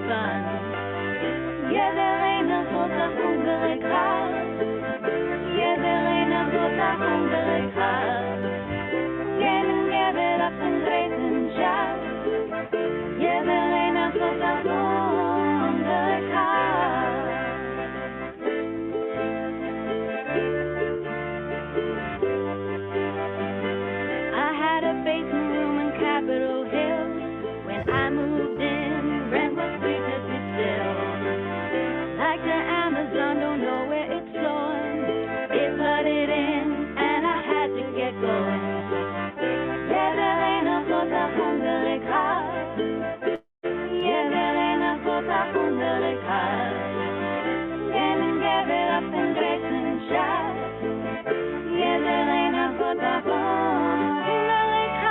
fun. Jedereen großer hungrig hat. Jedereen großer hungrig hat. Jeden gebet auf den großen Schatz. Jedereen großer hungrig hat. I had a basement room in Capitol Hill. When I moved in, rent was free to be still. Like the Amazon, don't know where it's going. It flooded in, and I had to get going. Yeah, there ain't no großer hungrig hat. Yeah, there ain't no großer hungrig hat. Gehen gebet auf den großen Schatz. Yeah, there ain't no großer hungrig hat.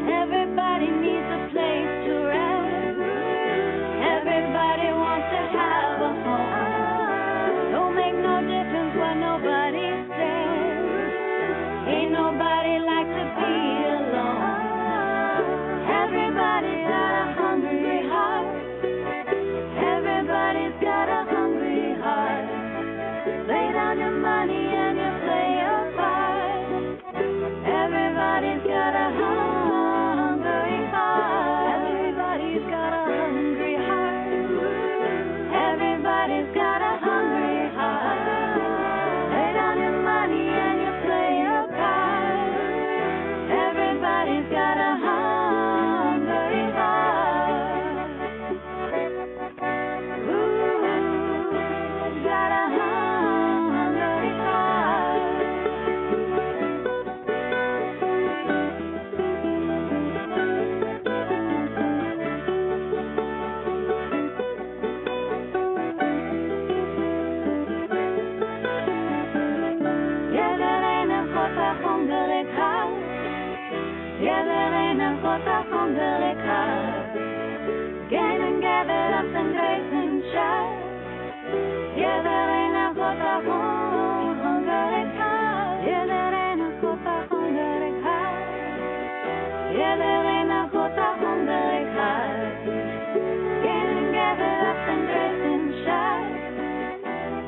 Everybody needs a place to rest. Everybody wants to have a home. Don't make no difference what nobody says. Ain't nobody like to be alone. Everybody's got a hungry heart. Everybody's got a hungry heart. Lay down your money and you play your part. Everybody's got a hungry heart. Everybody's got a hungry heart. Everybody's got a hungry heart. Lay down your money and you play your part. Everybody's got a hungry heart. Ooh, got a hungry heart. Yeah, there ain't no großer hungrig hat. Yeah, there ain't no großer hungrig hat. Gehen gebet auf den großen Schatz. Yeah, there ain't no großer hungrig hat. Yeah, there ain't no großer hungrig hat. Yeah, there ain't no großer hungrig hat. Gehen gebet auf den großen Schatz.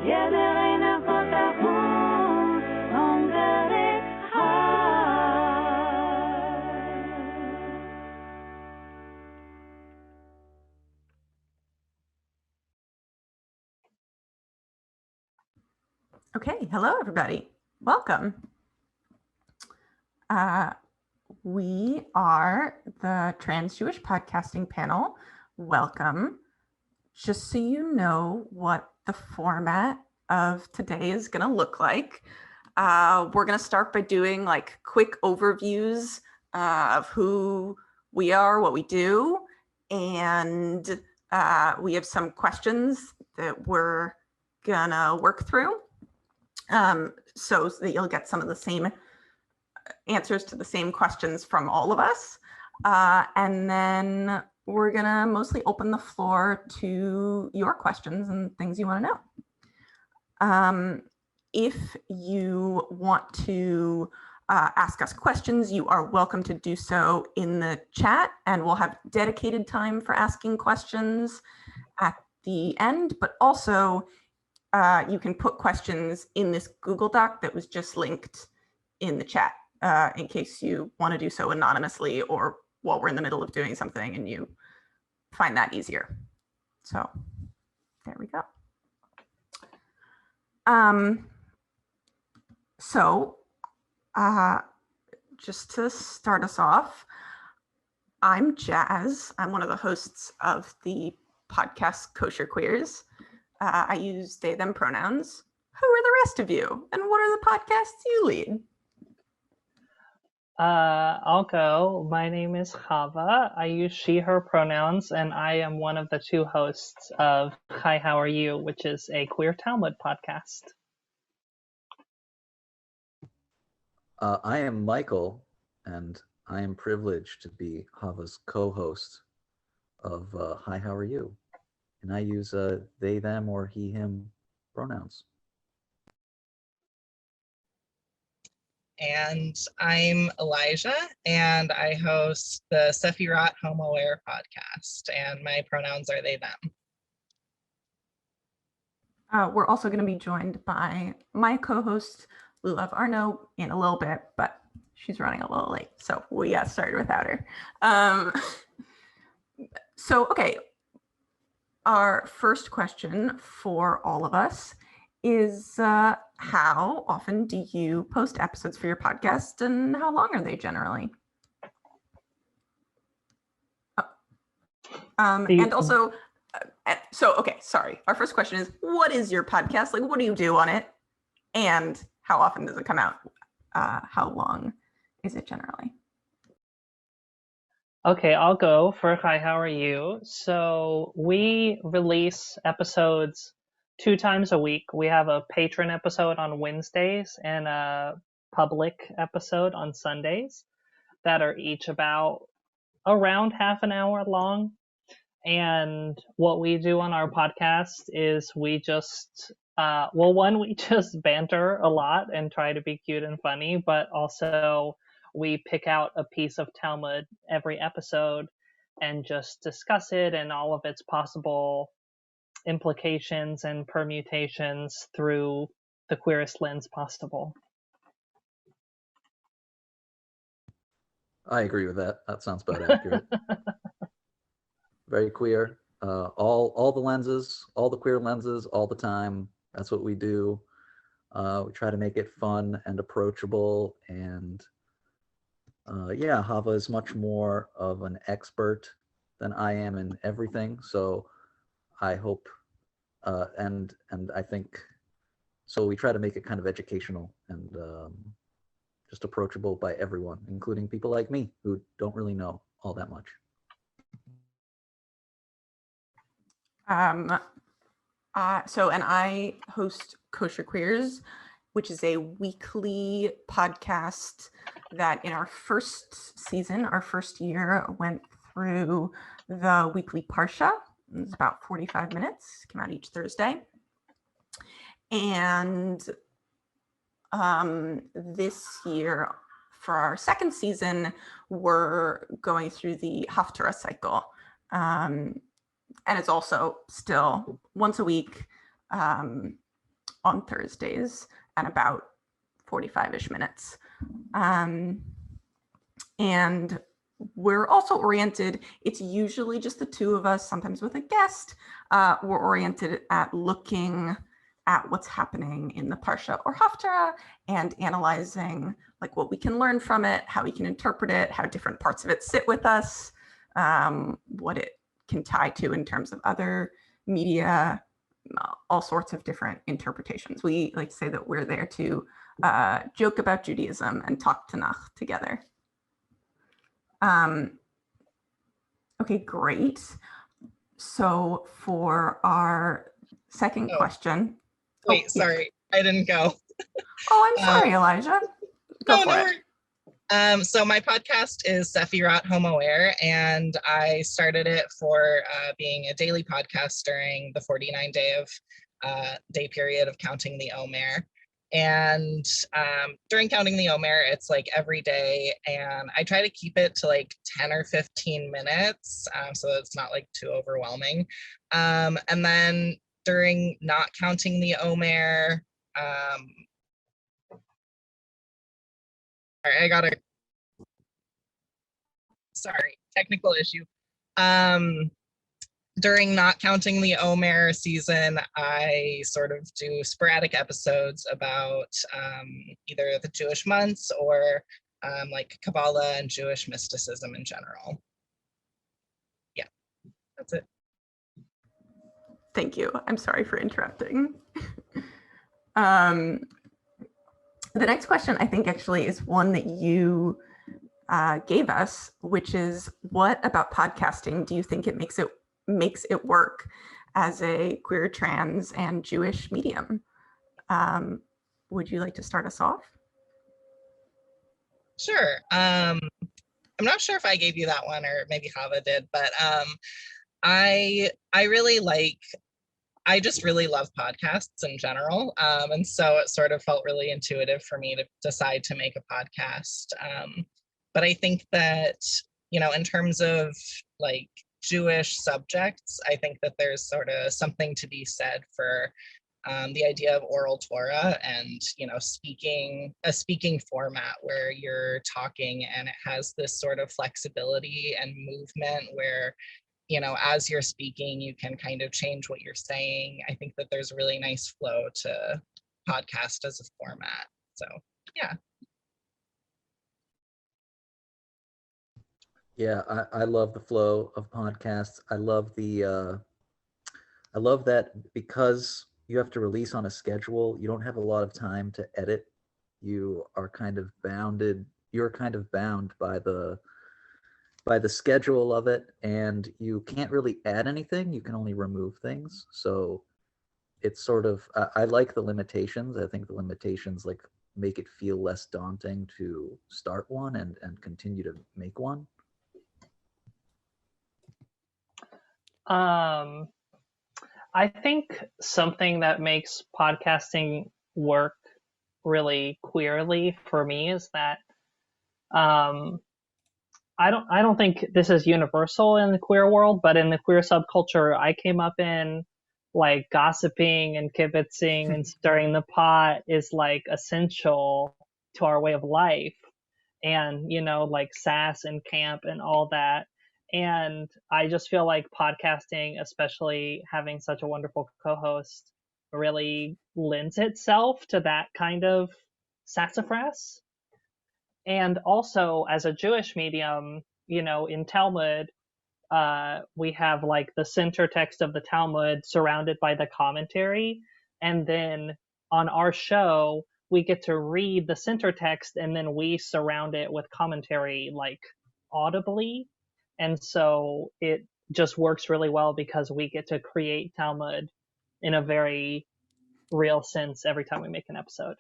Yeah, there ain't no großer hungrig hat. Okay, hello everybody. Welcome. We are the Trans Jewish Podcasting Panel. Welcome. Just so you know what the format of today is going to look like, we're going to start by doing like quick overviews of who we are, what we do, and we have some questions that we're going to work through. So that you'll get some of the same answers to the same questions from all of us. And then we're gonna mostly open the floor to your questions and things you wanna know. If you want to ask us questions, you are welcome to do so in the chat, and we'll have dedicated time for asking questions at the end, but also you can put questions in this Google Doc that was just linked in the chat in case you want to do so anonymously or while we're in the middle of doing something and you find that easier. So there we go. Just to start us off, I'm Jazz. I'm one of the hosts of the podcast Kosher Queers. I use they, them pronouns. Who are the rest of you? And what are the podcasts you lead? I'll go. My name is XAVA. I use she, her pronouns, and I am one of the two hosts of Hi, How Are You, which is a Queer Talmud podcast. I am Michael, and I am privileged to be Hava's co-host of hi, how are you? And I use they, them, or he, him pronouns. And I'm Elijah, and I host the Sefirat Homoer podcast, and my pronouns are they, them. We're also going to be joined by my co-host, LULAV Arnow, in a little bit, but she's running a little late, so we got started without her. Okay, our first question for all of us is how often do you post episodes for your podcast, and how long are they generally? And also, sorry. Our first question is, what is your podcast? Like, what do you do on it? And how often does it come out? How long is it generally? Okay, I'll go for Hi, How Are You? So we release episodes 2 times a week. We have a patron episode on Wednesdays and a public episode on Sundays that are each about around half an hour long. And what we do on our podcast is we just, we just banter a lot and try to be cute and funny, but also we pick out a piece of Talmud every episode and just discuss it and all of its possible implications and permutations through the queerest lens possible. I agree with that. That sounds about accurate. Very queer. All the lenses, all the queer lenses, all the time. That's what we do. We try to make it fun and approachable. And Hava is much more of an expert than I am in everything. So I hope, and I think, so we try to make it kind of educational and just approachable by everyone, including people like me who don't really know all that much. And I host Kosher Queers, which is a weekly podcast that in our first season, our first year, went through the weekly parsha. It's about 45 minutes, came out each Thursday. And this year, for our second season, we're going through the Haftarah cycle. And it's also still once a week on Thursdays and about 45-ish minutes. And we're also oriented, it's usually just the two of us, sometimes with a guest. We're oriented at looking at what's happening in the Parsha or Haftarah and analyzing like what we can learn from it, how we can interpret it, how different parts of it sit with us, what it can tie to in terms of other media, all sorts of different interpretations. We like to say that we're there to joke about Judaism and talk Tanakh together. Okay, great. So for our second question. Wait, sorry, I didn't go. Oh, I'm sorry, Elijah. Go for it. So my podcast is Sefirat Homoer, and I started it for being a daily podcast during the 49-day period of counting the omer. And during counting the omer, it's like every day, and I try to keep it to like 10 or 15 minutes, so it's not like too overwhelming. And then during not counting the omer, technical issue. During not counting the omer season, I sort of do sporadic episodes about either the Jewish months or like Kabbalah and Jewish mysticism in general. Yeah, that's it. Thank you. I'm sorry for interrupting. The next question, I think, actually is one that you gave us, which is, what about podcasting do you think it makes it work as a queer, trans, and Jewish medium? Would you like to start us off? Sure. I'm not sure if I gave you that one or maybe Hava did, but I really like, I just really love podcasts in general. And so it sort of felt really intuitive for me to decide to make a podcast. But I think that, you know, in terms of like Jewish subjects, I think that there's sort of something to be said for the idea of oral Torah and, you know, a speaking format where you're talking and it has this sort of flexibility and movement where, you know, as you're speaking, you can kind of change what you're saying. I think that there's a really nice flow to podcast as a format. So, yeah. Yeah, I love the flow of podcasts. I love that because you have to release on a schedule, you don't have a lot of time to edit. You're kind of bound by the schedule of it, and you can't really add anything. You can only remove things. So it's sort of, I like the limitations. I think the limitations like make it feel less daunting to start one and continue to make one. I think something that makes podcasting work really queerly for me is that I don't think this is universal in the queer world, but in the queer subculture I came up in, like gossiping and kibitzing and stirring the pot is like essential to our way of life. And, you know, like sass and camp and all that. And I just feel like podcasting, especially having such a wonderful co-host, really lends itself to that kind of sassafras. And also, as a Jewish medium, you know, in Talmud, we have like the center text of the Talmud surrounded by the commentary. And then on our show, we get to read the center text and then we surround it with commentary like audibly. And so it just works really well because we get to create Talmud in a very real sense every time we make an episode.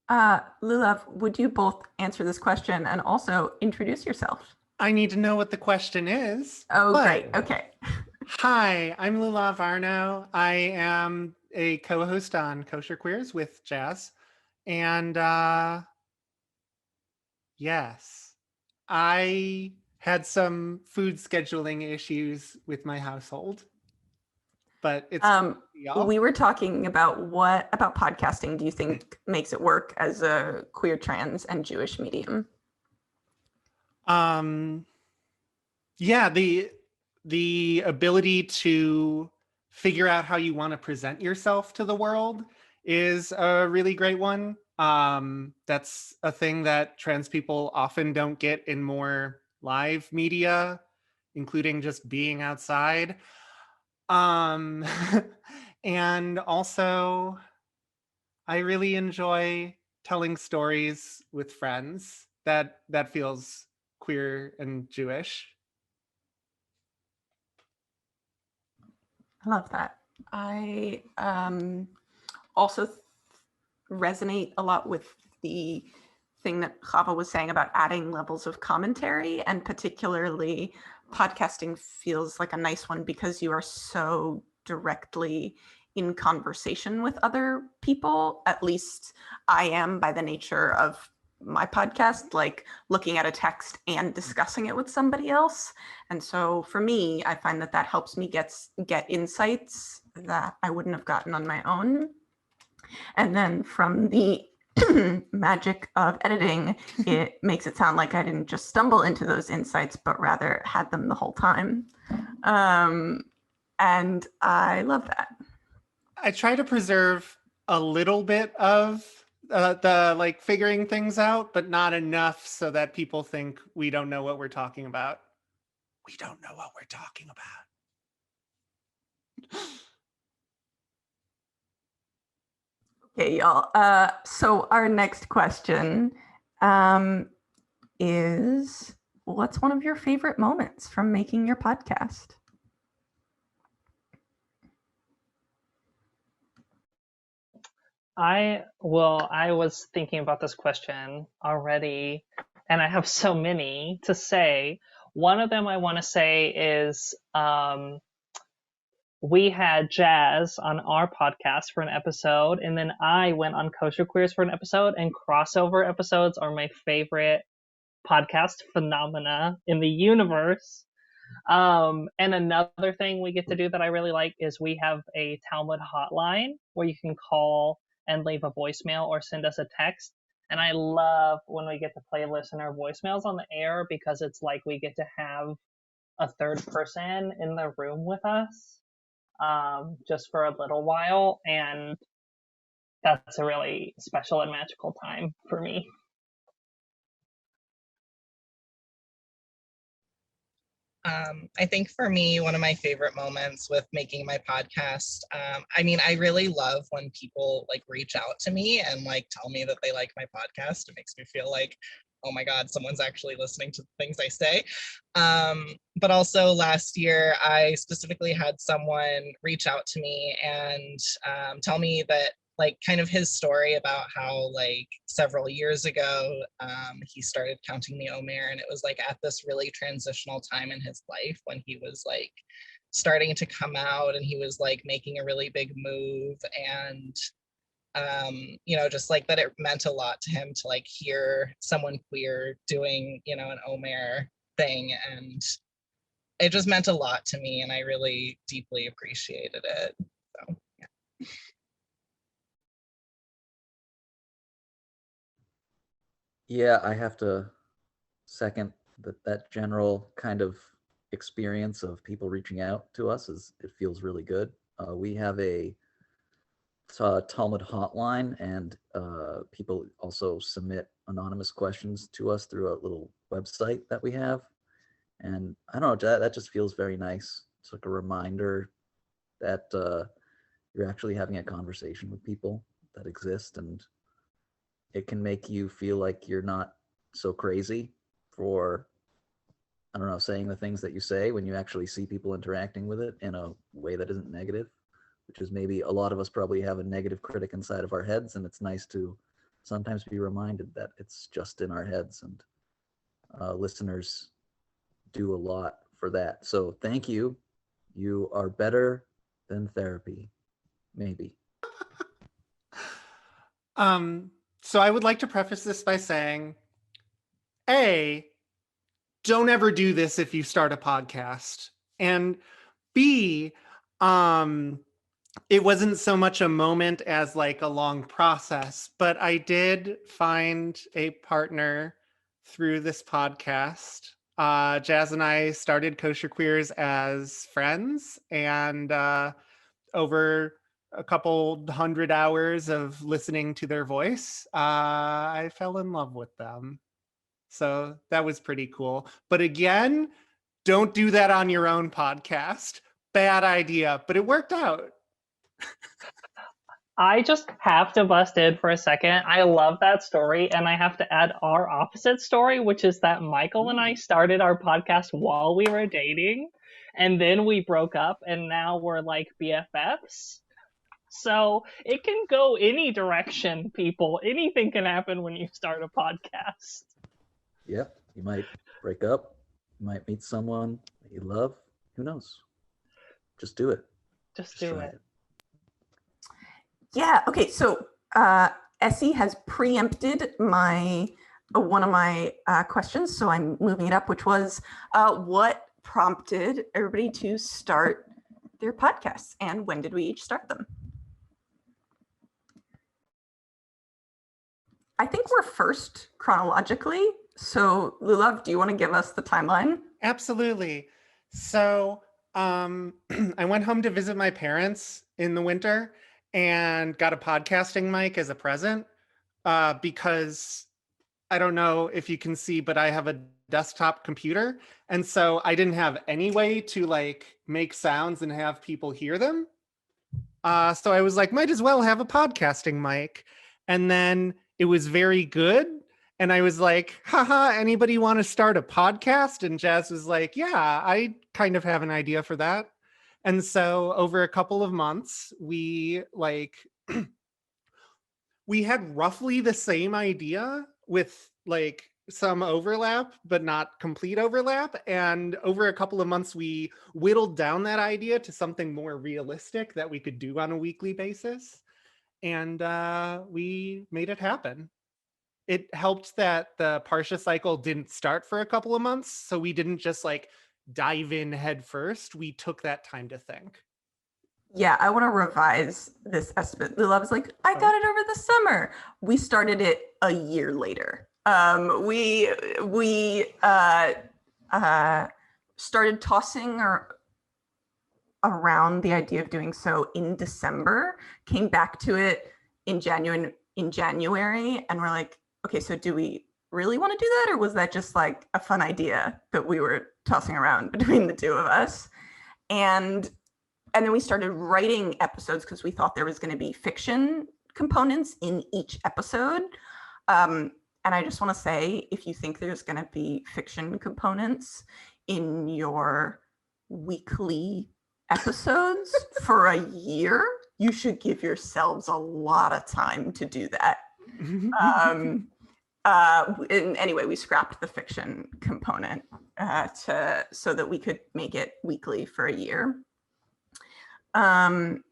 Lulav, would you both answer this question and also introduce yourself? I need to know what the question is. Oh, great. Okay. Hi, I'm LULAV ARNOJ. I am a co-host on Kosher Queers with Jazz. And yes, I had some food scheduling issues with my household. But it's we were talking about what about podcasting do you think makes it work as a queer, trans, and Jewish medium? Yeah, the ability to figure out how you want to present yourself to the world is a really great one. That's a thing that trans people often don't get in more live media, including just being outside. And also, I really enjoy telling stories with friends. That feels queer and Jewish. I love that. I also resonate a lot with the thing that Chava was saying about adding levels of commentary, and particularly podcasting feels like a nice one because you are so directly in conversation with other people. At least I am, by the nature of my podcast, like looking at a text and discussing it with somebody else. And so for me, I find that that helps me get insights that I wouldn't have gotten on my own. And then from the magic of editing, it makes it sound like I didn't just stumble into those insights, but rather had them the whole time. And I love that. I try to preserve a little bit of the like figuring things out, but not enough so that people think we don't know what we're talking about. We don't know what we're talking about. Okay, y'all. So our next question is, what's one of your favorite moments from making your podcast? I was thinking about this question already, and I have so many to say. One of them I want to say is we had Jazz on our podcast for an episode, and then I went on Kosher Queers for an episode, and crossover episodes are my favorite podcast phenomena in the universe. And another thing we get to do that I really like is we have a Talmud hotline where you can call and leave a voicemail or send us a text. And I love when we get to play listener voicemails on the air because it's like we get to have a third person in the room with us just for a little while. And that's a really special and magical time for me. I think for me, one of my favorite moments with making my podcast, I really love when people like reach out to me and like tell me that they like my podcast. It makes me feel like, oh my God, someone's actually listening to the things I say. But also last year, I specifically had someone reach out to me and tell me that like kind of his story about how like several years ago he started counting the omer, and it was like at this really transitional time in his life when he was like starting to come out and he was like making a really big move, and just like that it meant a lot to him to like hear someone queer doing an omer thing, and it just meant a lot to me and I really deeply appreciated it. So yeah. Yeah, I have to second that general kind of experience of people reaching out to us it feels really good. We have a Talmud hotline, and people also submit anonymous questions to us through a little website that we have. And I don't know, that just feels very nice. It's like a reminder that you're actually having a conversation with people that exist, and it can make you feel like you're not so crazy for, I don't know, saying the things that you say when you actually see people interacting with it in a way that isn't negative, which is maybe a lot of us probably have a negative critic inside of our heads, and it's nice to sometimes be reminded that it's just in our heads, and listeners do a lot for that. So thank you. You are better than therapy, maybe. So I would like to preface this by saying, A, don't ever do this if you start a podcast. And B, it wasn't so much a moment as like a long process, but I did find a partner through this podcast. Jazz and I started Kosher Queers as friends, and over a couple hundred hours of listening to their voice, I fell in love with them. So that was pretty cool. But again, don't do that on your own podcast. Bad idea, but it worked out. I just have to bust in for a second. I love that story, and I have to add our opposite story, which is that Michael and I started our podcast while we were dating, and then we broke up, and now we're like BFFs. So it can go any direction, people. Anything can happen when you start a podcast. Yep, you might break up, you might meet someone that you love. Who knows? Just do it. Just do it. Yeah. Okay. So Essie has preempted one of my questions, so I'm moving it up, which was what prompted everybody to start their podcasts, and when did we each start them? I think we're first chronologically. So Lulav, do you want to give us the timeline? Absolutely. So I went home to visit my parents in the winter and got a podcasting mic as a present because I don't know if you can see, but I have a desktop computer. And so I didn't have any way to like make sounds and have people hear them. So I was like, might as well have a podcasting mic. And then it was very good. And I was like, haha, anybody want to start a podcast? And Jazz was like, yeah, I kind of have an idea for that. And so over a couple of months, we like We had roughly the same idea with like some overlap, but not complete overlap. And over a couple of months, we whittled down that idea to something more realistic that we could do on a weekly basis. And we made it happen. It helped that the Parsha cycle didn't start for a couple of months. So we didn't just like dive in head first. We took that time to think. Yeah, I want to revise this estimate. Lula was like, I got it over the summer. We started it a year later. We started tossing around the idea of doing so in December, came back to it in January, and we're like, okay, so do we really want to do that? Or was that just like a fun idea that we were tossing around between the two of us? And then we started writing episodes because we thought there was going to be fiction components in each episode. And I just want to say, if you think there's going to be fiction components in your weekly episodes for a year, you should give yourselves a lot of time to do that. Anyway, we scrapped the fiction component so that we could make it weekly for a year. And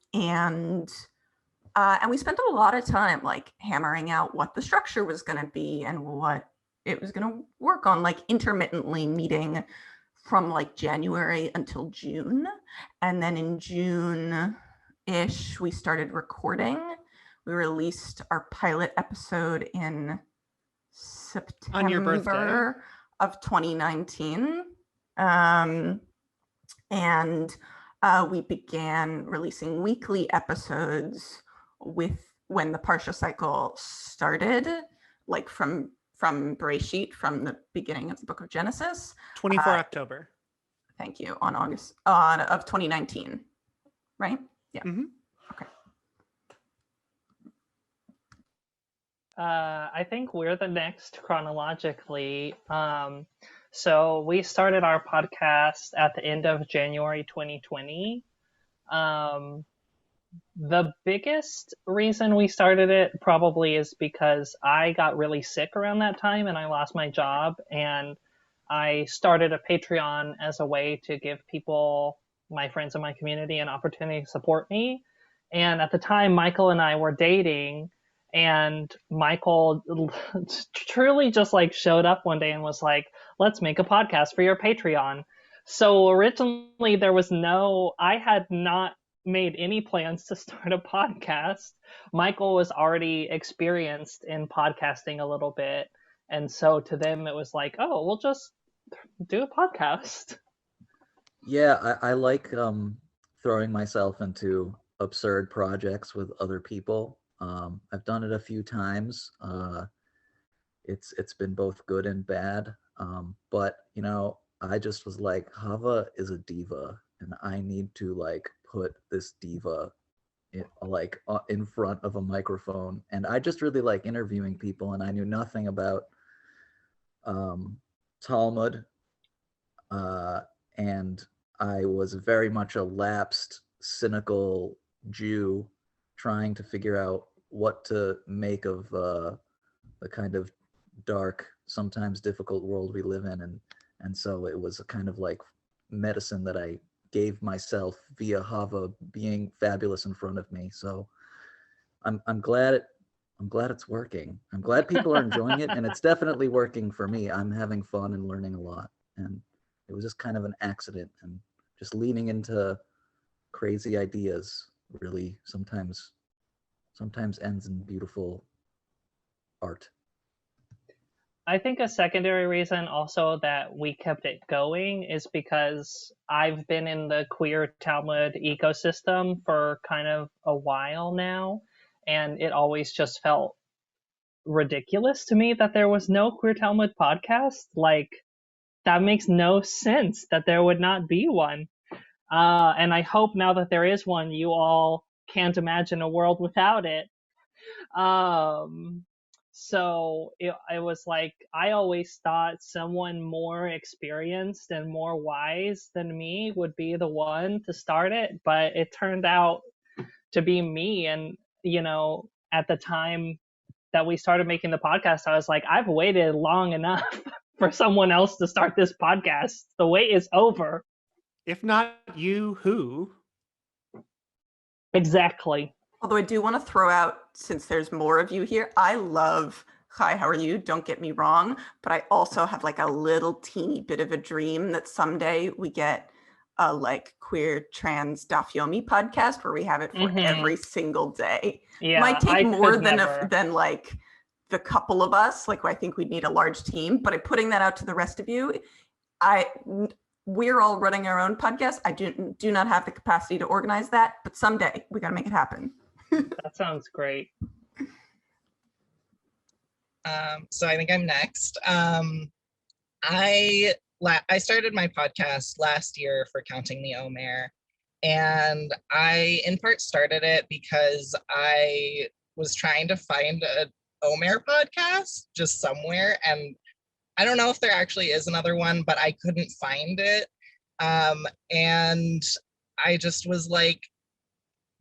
we spent a lot of time like hammering out what the structure was going to be and what it was going to work on, like intermittently meeting from like January until June. And then in June-ish, we started recording. We released our pilot episode in September On your birthday of 2019. We began releasing weekly episodes when the Parsha cycle started, like from Bereshit, from the beginning of the book of Genesis. 24 October. Thank you. On August of 2019, right? Yeah. Mm-hmm. Okay. I think we're the next chronologically. So we started our podcast at the end of January 2020. The biggest reason we started it probably is because I got really sick around that time and I lost my job, and I started a Patreon as a way to give people, my friends in my community, an opportunity to support me. And at the time, Michael and I were dating, and Michael truly just like showed up one day and was like, let's make a podcast for your Patreon. So originally I had not made any plans to start a podcast. Michael was already experienced in podcasting a little bit. And so to them, it was like, oh, we'll just do a podcast. Yeah, I like throwing myself into absurd projects with other people. I've done it a few times. It's been both good and bad. But I just was like, Chava is a diva, and I need to like put this diva in front of a microphone. And I just really like interviewing people, and I knew nothing about Talmud, and I was very much a lapsed, cynical Jew trying to figure out what to make of the kind of dark, sometimes difficult world we live in. And so it was a kind of like medicine that I gave myself via Chava being fabulous in front of me. So I'm glad it's working. I'm glad people are enjoying it, and it's definitely working for me. I'm having fun and learning a lot. And it was just kind of an accident, and just leaning into crazy ideas really sometimes ends in beautiful art. I think a secondary reason also that we kept it going is because I've been in the Queer Talmud ecosystem for kind of a while now, and it always just felt ridiculous to me that there was no Queer Talmud podcast. Like, that makes no sense that there would not be one. And I hope now that there is one, you all can't imagine a world without it. So it was like, I always thought someone more experienced and more wise than me would be the one to start it, but it turned out to be me. And, at the time, that we started making the podcast, I was like, I've waited long enough for someone else to start this podcast. The wait is over. If not you, who? Exactly. Although I do want to throw out, since there's more of you here, I love Hi, how are you? Don't get me wrong, but I also have like a little teeny bit of a dream that someday we get a like queer trans dafyomi podcast where we have it for every single day. Yeah, Might take I more could never. than like the couple of us. Like I think we'd need a large team, but I'm putting that out to the rest of you. We're all running our own podcast. I do not have the capacity to organize that, but someday we got to make it happen. That sounds great. So I think I'm next. I started my podcast last year for Counting the Omer, and I in part started it because I was trying to find an omer podcast just somewhere, and I don't know if there actually is another one, but I couldn't find it. And I just was like,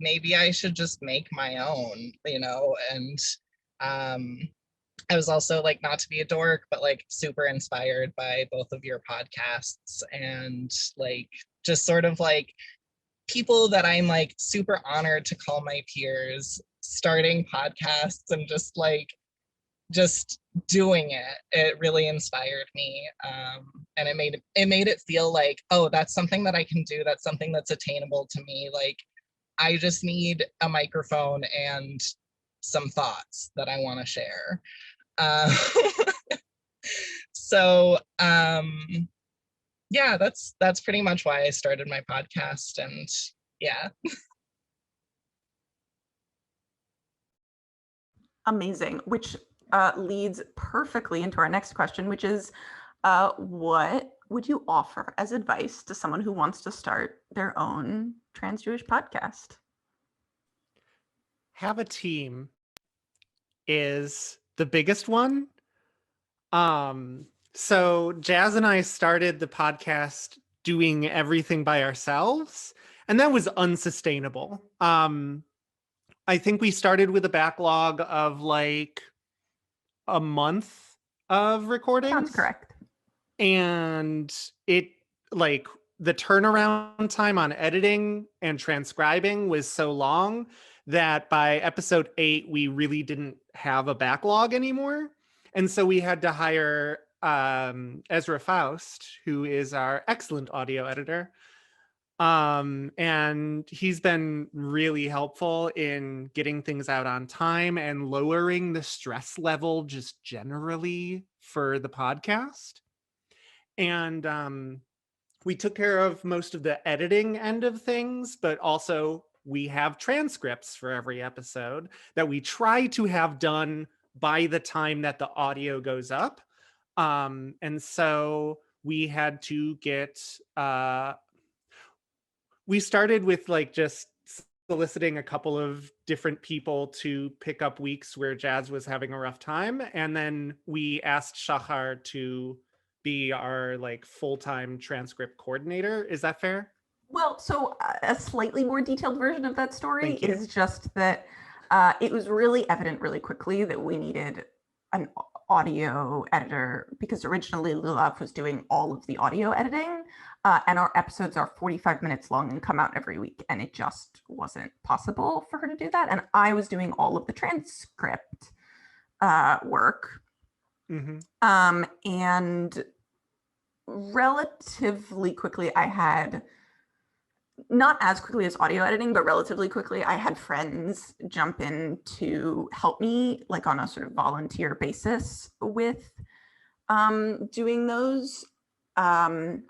maybe I should just make my own, and I was also like, not to be a dork, but like super inspired by both of your podcasts and like just sort of like people that I'm like super honored to call my peers starting podcasts and just doing it. It really inspired me. And it made it feel like, oh, that's something that I can do. That's something that's attainable to me. Like I just need a microphone and some thoughts that I want to share. So yeah, that's pretty much why I started my podcast, and yeah. Amazing, which leads perfectly into our next question, which is what would you offer as advice to someone who wants to start their own trans Jewish podcast? Have a team is the biggest one. So Jazz and I started the podcast doing everything by ourselves, and that was unsustainable. I think we started with a backlog of like a month of recordings. Sounds correct. And it like the turnaround time on editing and transcribing was so long that by episode 8, we really didn't have a backlog anymore. And so we had to hire Ezra Faust, who is our excellent audio editor. And he's been really helpful in getting things out on time and lowering the stress level just generally for the podcast. And we took care of most of the editing end of things, but also we have transcripts for every episode that we try to have done by the time that the audio goes up. And so we had to get, we started with like just soliciting a couple of different people to pick up weeks where Jazz was having a rough time. And then we asked Shachar to be our like full-time transcript coordinator. Is that fair? Well, so a slightly more detailed version of that story is just that it was really evident really quickly that we needed an audio editor because originally LULAV was doing all of the audio editing and our episodes are 45 minutes long and come out every week. And it just wasn't possible for her to do that. And I was doing all of the transcript work. Mm-hmm. And relatively quickly, I had, not as quickly as audio editing, but relatively quickly, I had friends jump in to help me like on a sort of volunteer basis with doing those. I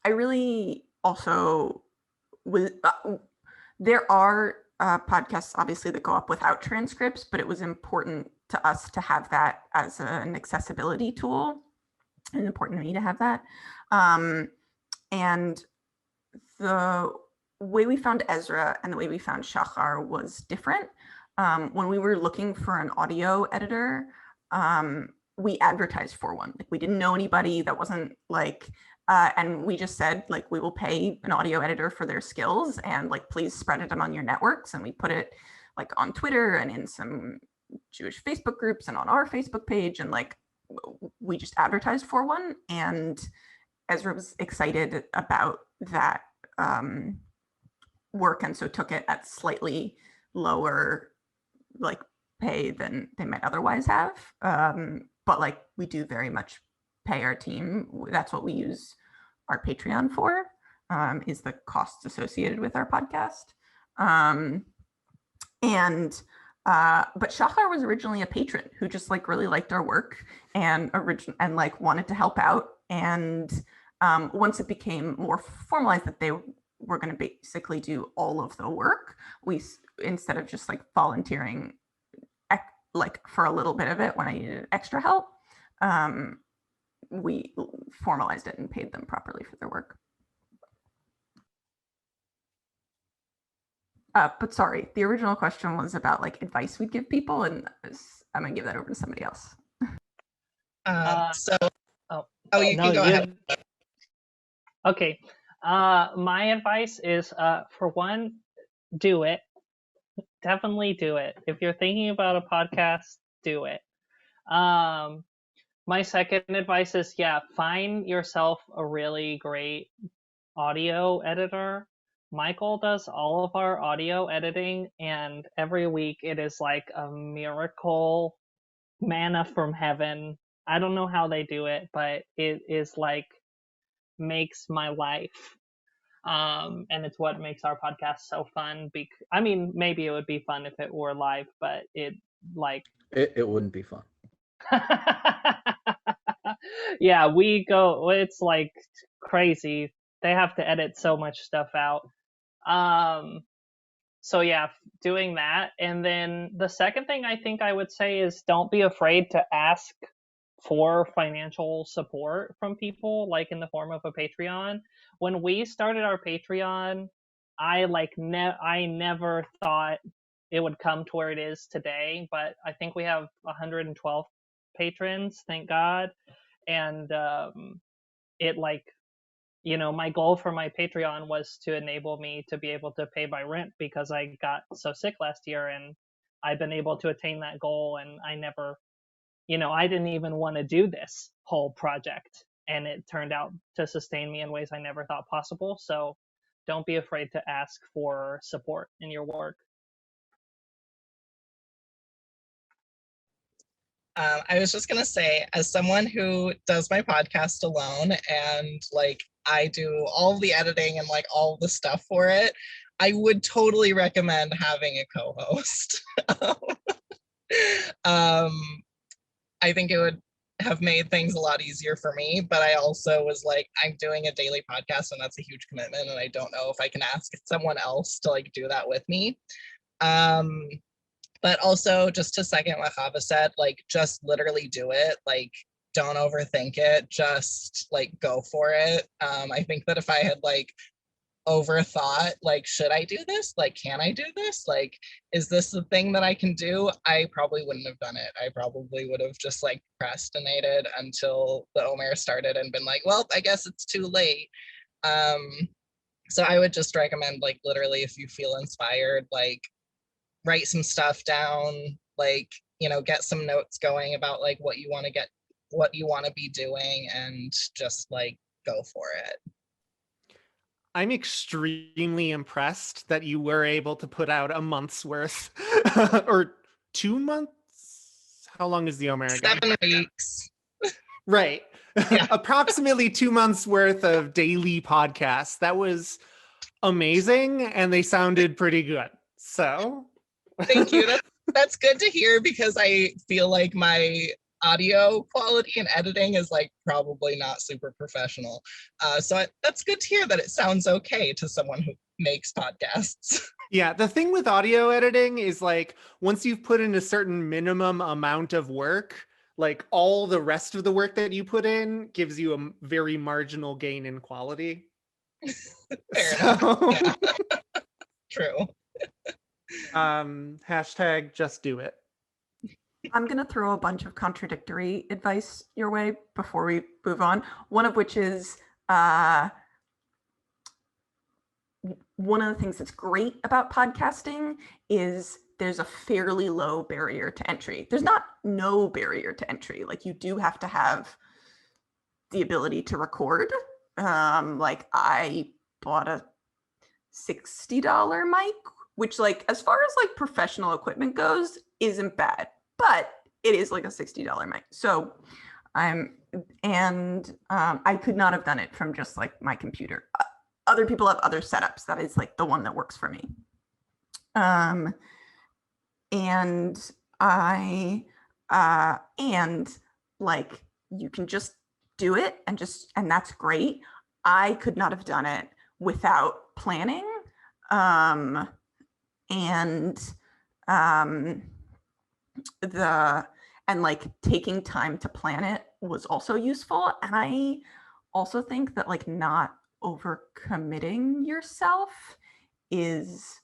really also was, there are podcasts obviously that go up without transcripts, but it was important to us to have that as an accessibility tool, and important to me to have that. And the way we found Ezra and the way we found Shachar was different. When we were looking for an audio editor, we advertised for one. Like we didn't know anybody. That wasn't like, and we just said like, we will pay an audio editor for their skills and like, please spread it among your networks. And we put it like on Twitter and in some Jewish Facebook groups and on our Facebook page, and like we just advertised for one, and Ezra was excited about that work, and so took it at slightly lower like pay than they might otherwise have. But like we do very much pay our team. That's what we use our Patreon for, is the costs associated with our podcast. But Shachar was originally a patron who just like really liked our work and like wanted to help out. And once it became more formalized that they were going to basically do all of the work, we, instead of just like volunteering like for a little bit of it when I needed extra help, we formalized it and paid them properly for their work. But sorry, the original question was about like advice we'd give people, and I'm gonna give that over to somebody else. You can go ahead. Okay. My advice is, for one, do it. Definitely do it. If you're thinking about a podcast, do it. My second advice is, find yourself a really great audio editor. Michael does all of our audio editing, and every week it is like a miracle, manna from heaven. I don't know how they do it, but it is like makes my life. And it's what makes our podcast so fun. I mean, maybe it would be fun if it were live, but it wouldn't be fun. Yeah, it's like crazy. They have to edit so much stuff out. So yeah, doing that. And then the second thing I think I would say is don't be afraid to ask for financial support from people, like in the form of a Patreon. When we started our Patreon, I never thought it would come to where it is today, but I think we have 112 patrons, thank God. And my goal for my Patreon was to enable me to be able to pay my rent because I got so sick last year, and I've been able to attain that goal. And I never, I didn't even want to do this whole project, and it turned out to sustain me in ways I never thought possible. So don't be afraid to ask for support in your work. I was just gonna say, as someone who does my podcast alone, and like I do all the editing and like all the stuff for it, I would totally recommend having a co-host. I think it would have made things a lot easier for me, but I also was like, I'm doing a daily podcast and that's a huge commitment, and I don't know if I can ask someone else to like do that with me. But also, just to second what Chava said, like, just literally do it. Like, don't overthink it. Just, like, go for it. I think that if I had, like, overthought, like, should I do this? Like, can I do this? Like, is this the thing that I can do? I probably wouldn't have done it. I probably would have just, like, procrastinated until the omer started and been like, well, I guess it's too late. So I would just recommend, like, literally, if you feel inspired, like, write some stuff down, like, get some notes going about like what you want to be doing, and just like go for it. I'm extremely impressed that you were able to put out a month's worth or 2 months. How long is the omer again? 7 weeks. Right. Yeah. Approximately 2 months worth of daily podcasts. That was amazing, and they sounded pretty good. So thank you. That's good to hear, because I feel like my audio quality and editing is like probably not super professional. So that's good to hear that it sounds okay to someone who makes podcasts. Yeah, the thing with audio editing is like once you've put in a certain minimum amount of work, like all the rest of the work that you put in gives you a very marginal gain in quality. Fair enough. Yeah. True. Hashtag just do it. I'm going to throw a bunch of contradictory advice your way before we move on. One of which is one of the things that's great about podcasting is there's a fairly low barrier to entry. There's not no barrier to entry. Like, you do have to have the ability to record. Like, I bought a $60 mic, which, like, as far as like professional equipment goes, isn't bad, but it is like a $60 mic. So I could not have done it from just like my computer. Other people have other setups. That is like the one that works for me. And like, you can just do it and that's great. I could not have done it without planning. And like taking time to plan it was also useful. And I also think that like not overcommitting yourself is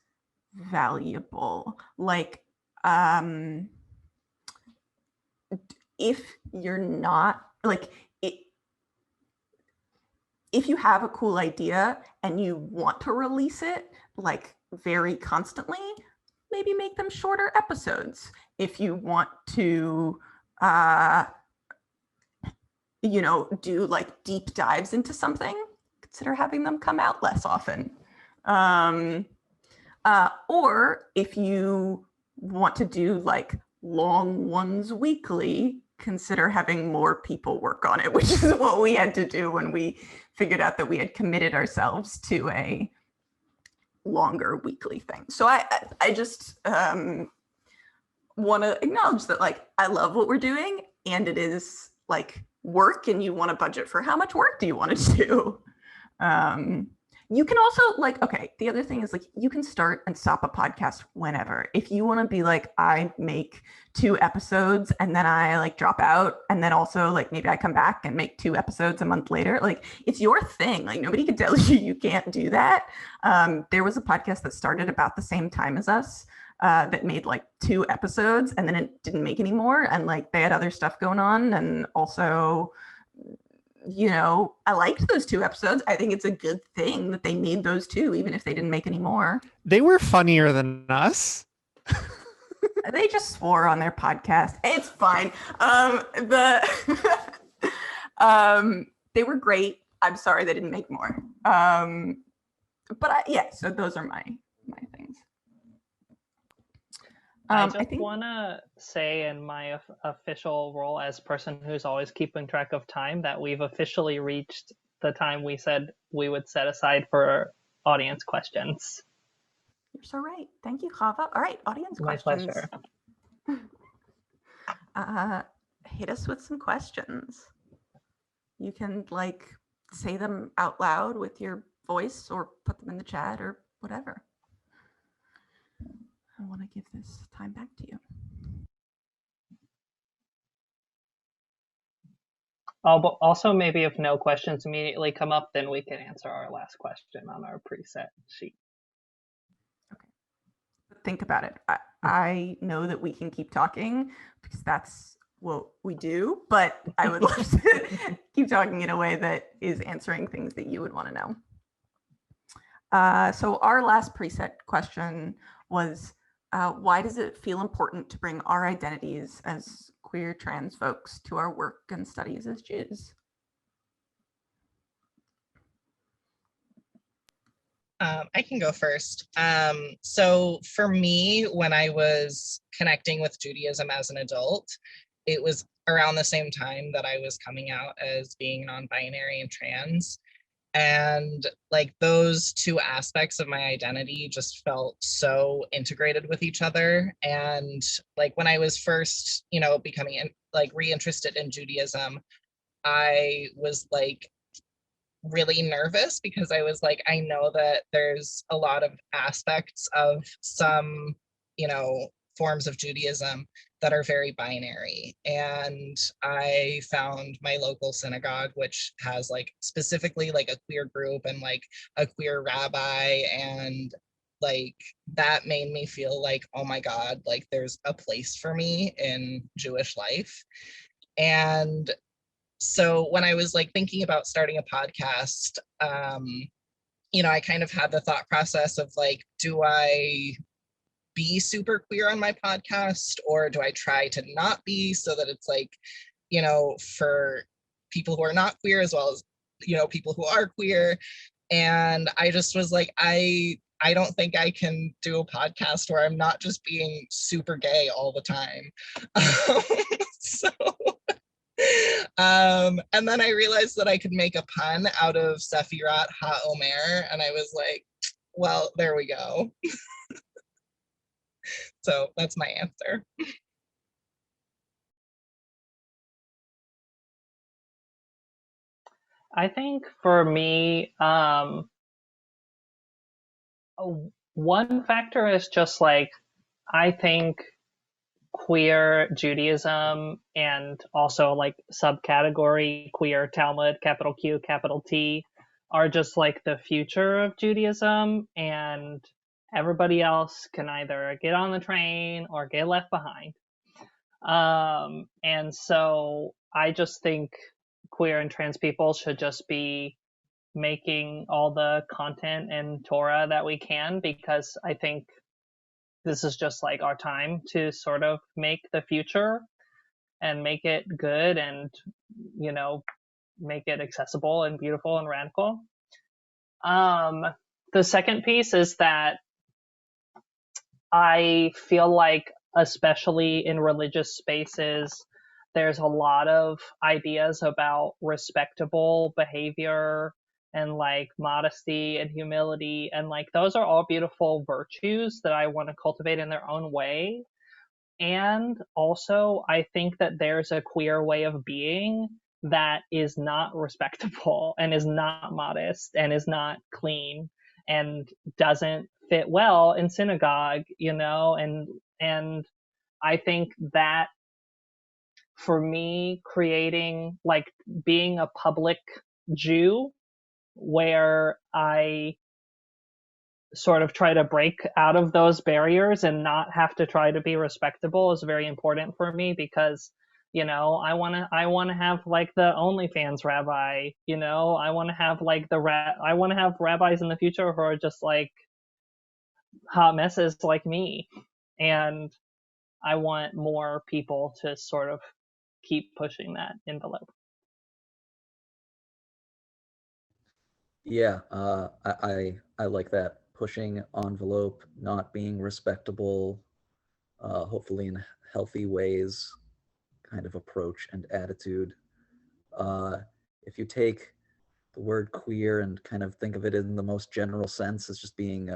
valuable. Like, if you're not like, if you have a cool idea and you want to release it like very constantly, maybe make them shorter episodes. If you want to, do like deep dives into something, consider having them come out less often. Or if you want to do like long ones weekly, consider having more people work on it, which is what we had to do when we figured out that we had committed ourselves to a longer weekly thing. So I just want to acknowledge that, like, I love what we're doing, and it is like work, and you want to budget for how much work do you want to do. You can also like, okay, the other thing is like, you can start and stop a podcast whenever. If you want to be like, I make 2 episodes and then I like drop out, and then also like maybe I come back and make 2 episodes a month later, like, it's your thing. Like, nobody can tell you can't do that. There was a podcast that started about the same time as us that made like 2 episodes and then it didn't make any more. And like, they had other stuff going on. And also, I liked those 2 episodes. I think it's a good thing that they made those 2, even if they didn't make any more. They were funnier than us. They just swore on their podcast. It's fine. They were great. I'm sorry they didn't make more. So those are my things. I just want to say, in my official role as person who's always keeping track of time, that we've officially reached the time we said we would set aside for audience questions. You're so right. Thank you, XAVA. All right, audience questions. My pleasure. Hit us with some questions. You can like say them out loud with your voice or put them in the chat or whatever. I want to give this time back to you. But also, maybe if no questions immediately come up, then we can answer our last question on our preset sheet. Okay. Think about it. I know that we can keep talking because that's what we do, but I would love to keep talking in a way that is answering things that you would want to know. So our last preset question was, why does it feel important to bring our identities as queer trans folks to our work and studies as Jews? I can go first. So for me, when I was connecting with Judaism as an adult, it was around the same time that I was coming out as being non-binary and trans. And like, those 2 aspects of my identity just felt so integrated with each other. And like, when I was first, becoming like reinterested in Judaism, I was like really nervous because I was like, I know that there's a lot of aspects of some, forms of Judaism that are very binary. And I found my local synagogue, which has like specifically like a queer group and like a queer rabbi, and like that made me feel like, oh my God, like there's a place for me in Jewish life. And so when I was like thinking about starting a podcast, I kind of had the thought process of like, do I be super queer on my podcast, or do I try to not be, so that it's like, you know, for people who are not queer as well as, you know, people who are queer. And I just was like, I don't think I can do a podcast where I'm not just being super gay all the time. So, and then I realized that I could make a pun out of Sefirat Homoer, and I was like, well, there we go. So that's my answer. I think for me, one factor is just like, I think queer Judaism and also like subcategory queer Talmud, capital Q, capital T, are just like the future of Judaism, and everybody else can either get on the train or get left behind. And so I just think queer and trans people should just be making all the content in Torah that we can, because I think this is just like our time to sort of make the future and make it good and, you know, make it accessible and beautiful and radical. The second piece is that I feel like, especially in religious spaces, there's a lot of ideas about respectable behavior and like modesty and humility, and like those are all beautiful virtues that I want to cultivate in their own way. And also I think that there's a queer way of being that is not respectable and is not modest and is not clean and doesn't fit well in synagogue, you know, and I think that for me, creating, like, being a public Jew where I sort of try to break out of those barriers and not have to try to be respectable is very important for me, because, you know, I want to have like the OnlyFans rabbi, you know, I want to have like I want to have rabbis in the future who are just like hot messes like me. And I want more people to sort of keep pushing that envelope. Yeah, I like that pushing envelope, not being respectable, hopefully in healthy ways, kind of approach and attitude. If you take the word queer and kind of think of it in the most general sense as just being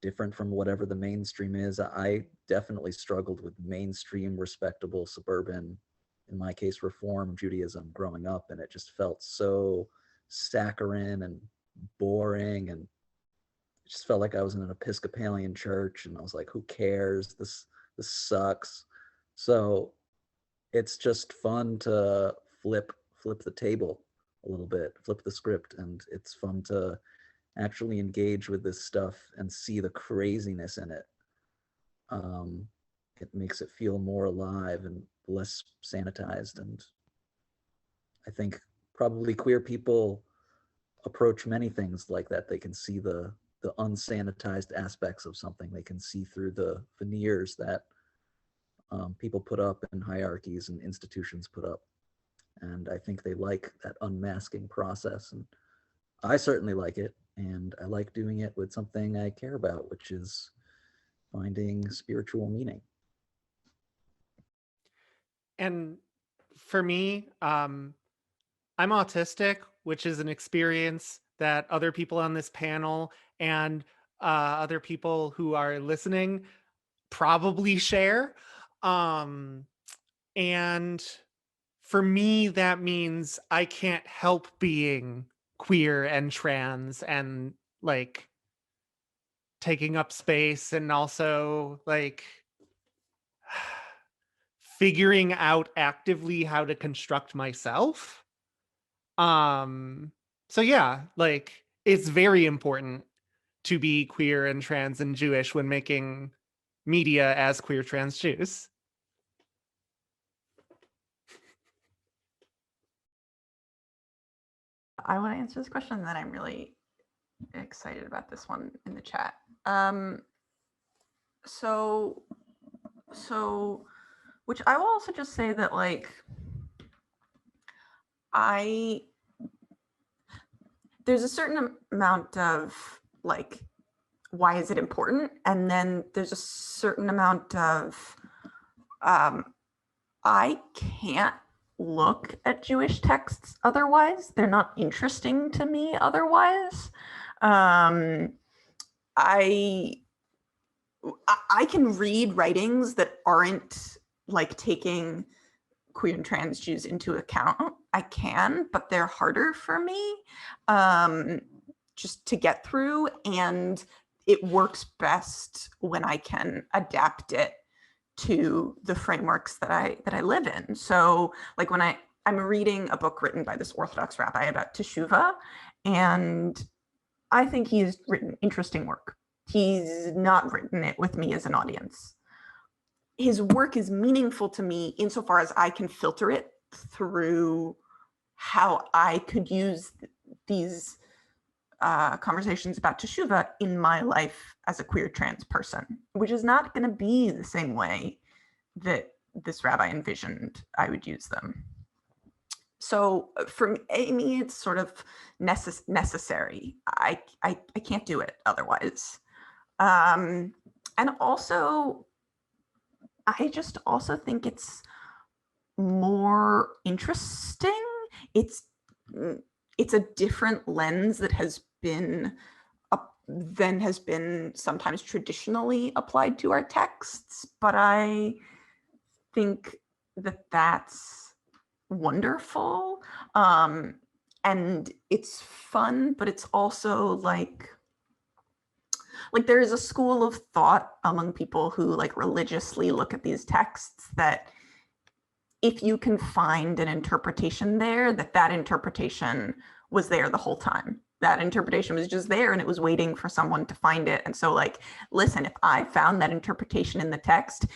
different from whatever the mainstream is, I definitely struggled with mainstream, respectable, suburban, in my case, Reform Judaism growing up, and it just felt so saccharine and boring, and it just felt like I was in an Episcopalian church, and I was like, who cares? This sucks. So it's just fun to flip the table a little bit, flip the script, and it's fun to actually engage with this stuff and see the craziness in it. It makes it feel more alive and less sanitized. And I think probably queer people approach many things like that. They can see the unsanitized aspects of something. They can see through the veneers that people put up and hierarchies and institutions put up. And I think they like that unmasking process. And I certainly like it. And I like doing it with something I care about, which is finding spiritual meaning. And for me, I'm autistic, which is an experience that other people on this panel and other people who are listening probably share. And for me, that means I can't help being queer and trans and like taking up space, and also like figuring out actively how to construct myself. So yeah, like it's very important to be queer and trans and Jewish when making media as queer trans Jews. I want to answer this question, and then I'm really excited about this one in the chat. So, which I will also just say that, like, there's a certain amount of, like, why is it important? And then there's a certain amount of, I can't look at Jewish texts otherwise. They're not interesting to me otherwise. I can read writings that aren't, like, taking queer and trans Jews into account. I can, but they're harder for me just to get through. And it works best when I can adapt it to the frameworks that I live in. So, like, when I'm reading a book written by this Orthodox rabbi about teshuvah, and I think he's written interesting work. He's not written it with me as an audience. His work is meaningful to me insofar as I can filter it through how I could use these conversations about teshuvah in my life as a queer trans person, which is not going to be the same way that this rabbi envisioned I would use them. So for me, it's sort of necessary. I can't do it otherwise. And also, I just also think it's more interesting. It's a different lens that has been sometimes traditionally applied to our texts, but I think that that's wonderful. And it's fun, but it's also like there is a school of thought among people who, like, religiously look at these texts that if you can find an interpretation there, that interpretation was there the whole time. That interpretation was just there and it was waiting for someone to find it. And so, like, listen, if I found that interpretation in the text,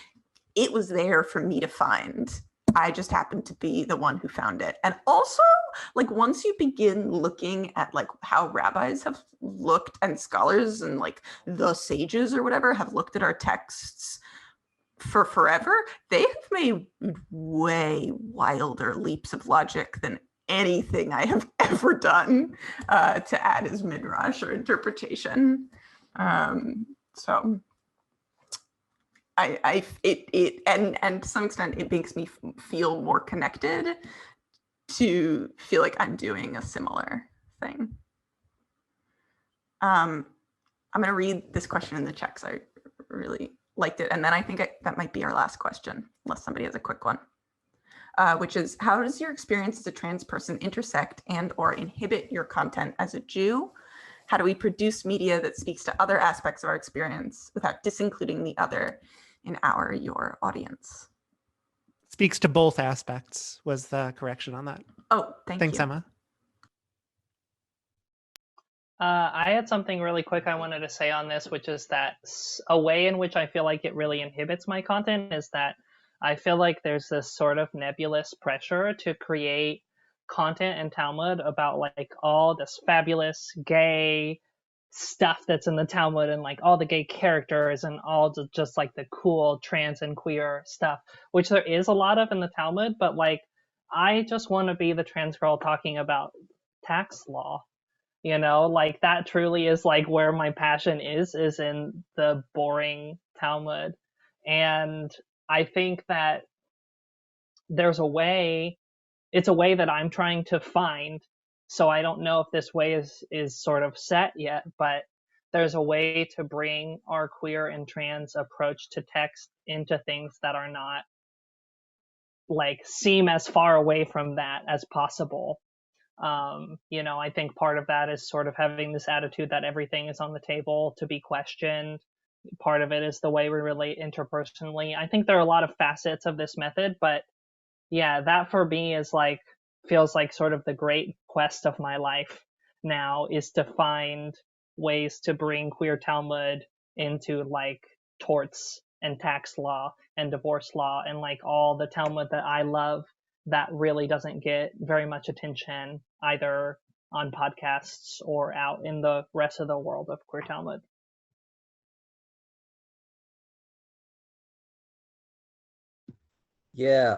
it was there for me to find. I just happened to be the one who found it. And also, like, once you begin looking at, like, how rabbis have looked and scholars and, like, the sages or whatever have looked at our texts for forever, they have made way wilder leaps of logic than anything I have ever done to add as midrash or interpretation. So and to some extent it makes me feel more connected to feel like I'm doing a similar thing. I'm going to read this question in the chat because I really liked it, and then I think that might be our last question, unless somebody has a quick one, which is, how does your experience as a trans person intersect and or inhibit your content as a Jew? How do we produce media that speaks to other aspects of our experience without disincluding the other in your audience? Speaks to both aspects was the correction on that. Oh, thanks, you. Emma. I had something really quick I wanted to say on this, which is that a way in which I feel like it really inhibits my content is that I feel like there's this sort of nebulous pressure to create content in Talmud about, like, all this fabulous gay stuff that's in the Talmud and, like, all the gay characters and all just like the cool trans and queer stuff, which there is a lot of in the Talmud, but, like, I just want to be the trans girl talking about tax law. You know, like, that truly is, like, where my passion is in the boring Talmud. And I think that it's a way that I'm trying to find. So I don't know if this way is sort of set yet, but there's a way to bring our queer and trans approach to text into things that are not, like, seem as far away from that as possible. You know, I think part of that is sort of having this attitude that everything is on the table to be questioned. Part of it is the way we relate interpersonally. I think there are a lot of facets of this method, but yeah, that for me is, like, feels like sort of the great quest of my life now, is to find ways to bring queer Talmud into, like, torts and tax law and divorce law and, like, all the Talmud that I love that really doesn't get very much attention either on podcasts or out in the rest of the world of queer Talmud. Yeah,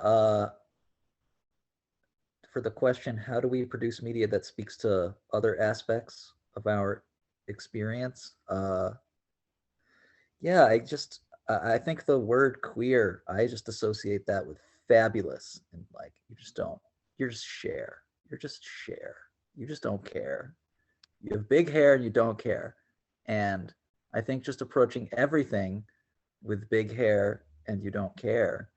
for the question, how do we produce media that speaks to other aspects of our experience? Yeah, I think the word queer, I just associate that with fabulous, and like you're just share. You're just share. You just don't care. You have big hair and you don't care. And I think just approaching everything with big hair and you don't care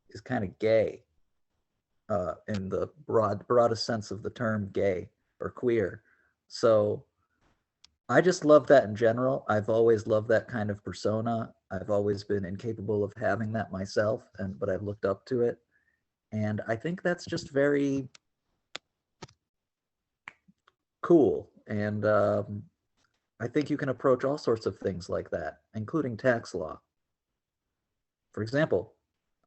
is kind of gay, in the broadest sense of the term gay or queer. So I just love that in general. I've always loved that kind of persona. I've always been incapable of having that myself, but I've looked up to it. And I think that's just very cool. And I think you can approach all sorts of things like that, including tax law. For example,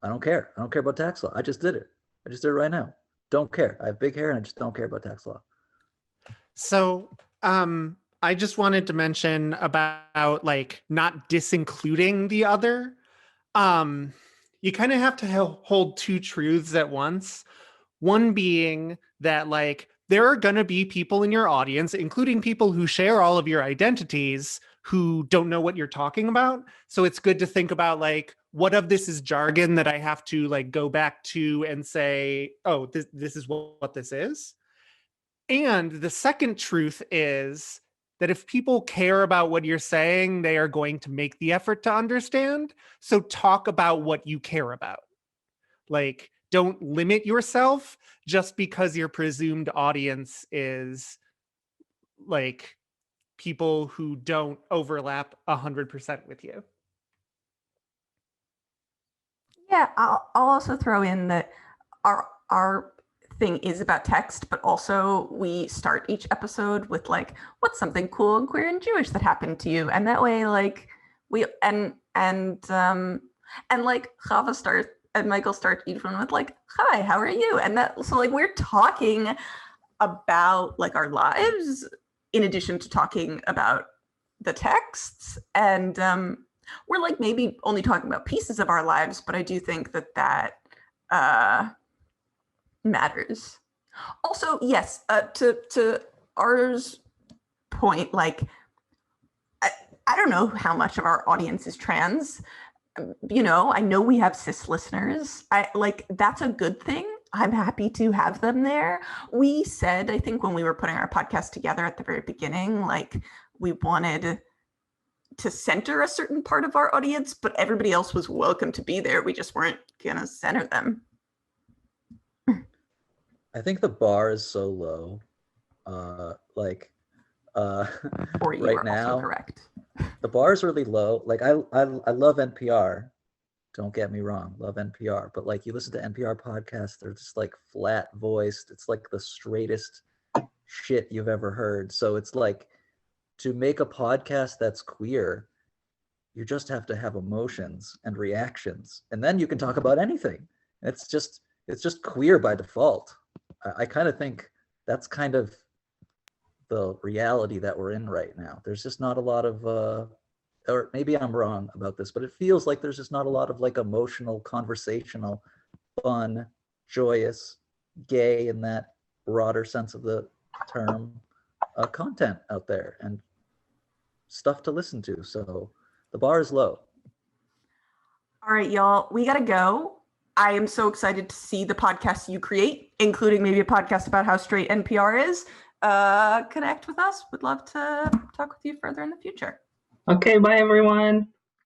I don't care. I don't care about tax law. I just did it. I just did it right now. Don't care. I have big hair and I just don't care about tax law. So I just wanted to mention about like not disincluding the other. You kind of have to hold two truths at once. One being that like there are going to be people in your audience, including people who share all of your identities, who don't know what you're talking about. So it's good to think about like, what of this is jargon that I have to like go back to and say, oh, this is what this is. And the second truth is that if people care about what you're saying, they are going to make the effort to understand. So talk about what you care about. Like, don't limit yourself just because your presumed audience is like people who don't overlap 100% with you. Yeah, I'll also throw in that our thing is about text, but also we start each episode with like, what's something cool and queer and Jewish that happened to you? And that way, like we and like Chava starts and Michael start each one with like, hi, how are you? And that, so like we're talking about like our lives in addition to talking about the texts. And we're like maybe only talking about pieces of our lives, but I do think that matters. Also, yes, to ours point, like I don't know how much of our audience is trans. You know, I know we have cis listeners. I like that's a good thing. I'm happy to have them there. We said, I think when we were putting our podcast together at the very beginning, like we wanted to center a certain part of our audience, but everybody else was welcome to be there. We just weren't gonna center them. I think the bar is so low. Or you right are now, also correct. The bar is really low. Like I love NPR. Don't get me wrong, love NPR. But like you listen to NPR podcasts, they're just like flat voiced. It's like the straightest shit you've ever heard. So it's like to make a podcast that's queer, you just have to have emotions and reactions, and then you can talk about anything. It's just queer by default. I kind of think that's kind of the reality that we're in right now. There's just not a lot of, or maybe I'm wrong about this, but it feels like there's just not a lot of like emotional, conversational, fun, joyous, gay in that broader sense of the term, content out there and stuff to listen to. So the bar is low. All right, y'all, we gotta go. I am so excited to see the podcasts you create, including maybe a podcast about how straight NPR is. Connect with us. Would love to talk with you further in the future. Okay, bye everyone.